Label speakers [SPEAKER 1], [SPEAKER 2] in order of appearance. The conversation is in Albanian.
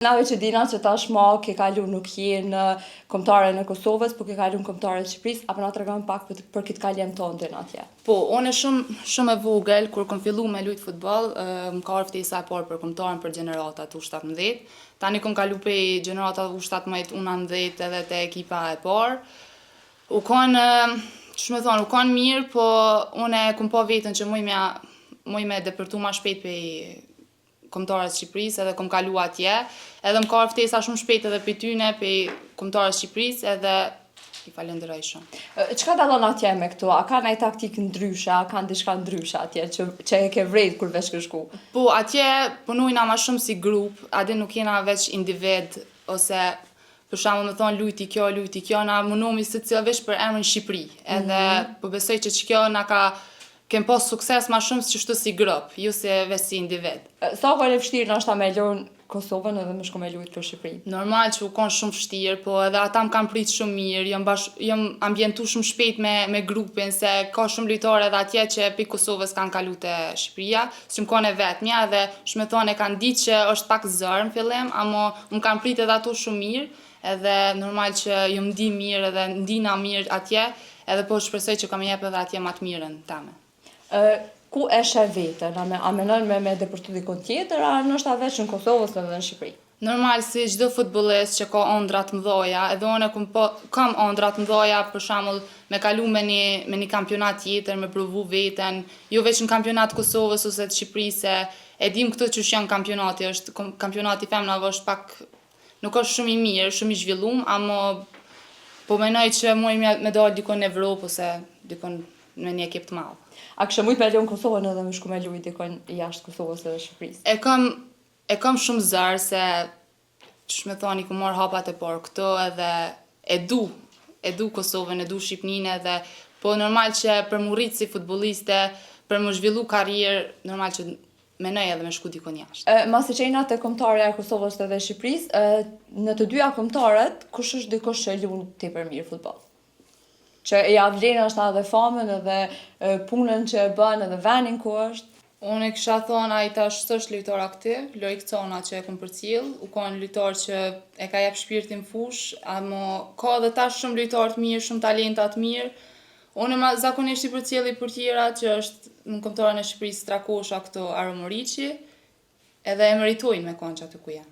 [SPEAKER 1] Nave që dina që tashmë ke kalu nuk je në kombëtare në Kosovës, po ke kalu në kombëtare të Shqipërisë, apo na tregon pak për këtë kaljem tonë atje.
[SPEAKER 2] Po, unë shumë e vogël kur kam filluar me lujt futboll, më ka ardhur ftesa e parë për kombëtaren për gjeneratat U17. Tani kam kalu pe gjeneratat U17 U19 edhe te ekipa e parë. U kanë mirë, po unë kam pa veten që muj me depërtu ma shpejt pe kombëtarët Shqipërisë edhe kam kalu atje, edhe më ka ardhur ftesa shumë shpejt edhe pe tyne, pe kombëtarët Shqipërisë edhe I falenderoj shumë.
[SPEAKER 1] Çka dallon atje me këtu? A ka ndaj taktikë ndryshe, a ka diçka ndryshe atje që e ke vrejt kur veç ke shku?
[SPEAKER 2] Po, atje punojna ma shumë si grup, atje nuk jena veç individ, ose për shembull me thonë lujti kjo, na munohemi secili veç për emrin Shqipëri. Edhe po besoj që kjo na kem pas sukses ma shumë që si grup, jo se veç si individ.
[SPEAKER 1] Sa ka vështirë ndoshta me lënë Kosovën edhe me shku me lujt për Shqipërinë?
[SPEAKER 2] Normal që u kanë shumë vështirë, po edhe ata më kanë prit shumë mirë, jam ambientu shumë shpejt me grupin, se ka shumë lojtarë edhe atje që pi Kosovës kanë kalu te Shqipëria, që më kanë e vetmja dhe shumë thonë e kanë ditë që është pak zërë në fillim, amo më kanë prit edhe ato shumë mirë, edhe normal që ju më di mirë edhe ndina mirë atje, edhe po shpresoj që kam jep edhe atje ma të mirën teme.
[SPEAKER 1] Ku e sheh veten? A menon me depërtu dikon tjetër, a ndoshta veç në Kosovës edhe në Shqipëri?
[SPEAKER 2] Normal, si çdo futbollist që ka ëndra të mëdha, edhe unë kam ëndra të mëdha, për shembull, me kalu me një kampionat tjetër, me provu veten, jo veç në kampionat Kosovës ose të Shqipërisë, e dim këto që janë kampionati, kampionati femnave është pak nuk është shumë I mirë, shumë I zhvilluar, amo po mendoj që muj me dal dikon në Evropë ose dikon në një ekip të madh.
[SPEAKER 1] A kishe mujt me lënë Kosovën edhe me shku me lujt dikon jashtë Kosovës edhe Shqipërisë?
[SPEAKER 2] E kam shumë zërë se ç'me thoni ku marr hapat e parë këto edhe e du Kosovën, e du Shqipërinë edhe po normal që për mu rrit si futbolliste, për mu zhvillu karrierë, normal që menoj edhe me shku dikon jashtë.
[SPEAKER 1] Masi që jena te kombëtarja e Kosovës edhe Shqipërisë, në të dyja kombëtarët, kush është dikush që lun tepër mirë futboll? Që ja vlen ashta edhe famën edhe punën që e bën edhe vendin ku është?
[SPEAKER 2] Unë e kisha thonë ai tash s'është lojtar aktiv, Lojk Cona që e kom përcjell, u kanë lojtar që e ka jep shpirtin fush, amo ka edhe tash shumë lojtar të mirë, shumë talenta të mirë. Unë zakonisht I përcjelli portiera që është në kombëtarën e Shqipërisë Strakosha këto Aromoriçi, edhe e meritojnë me kanë që aty ku janë.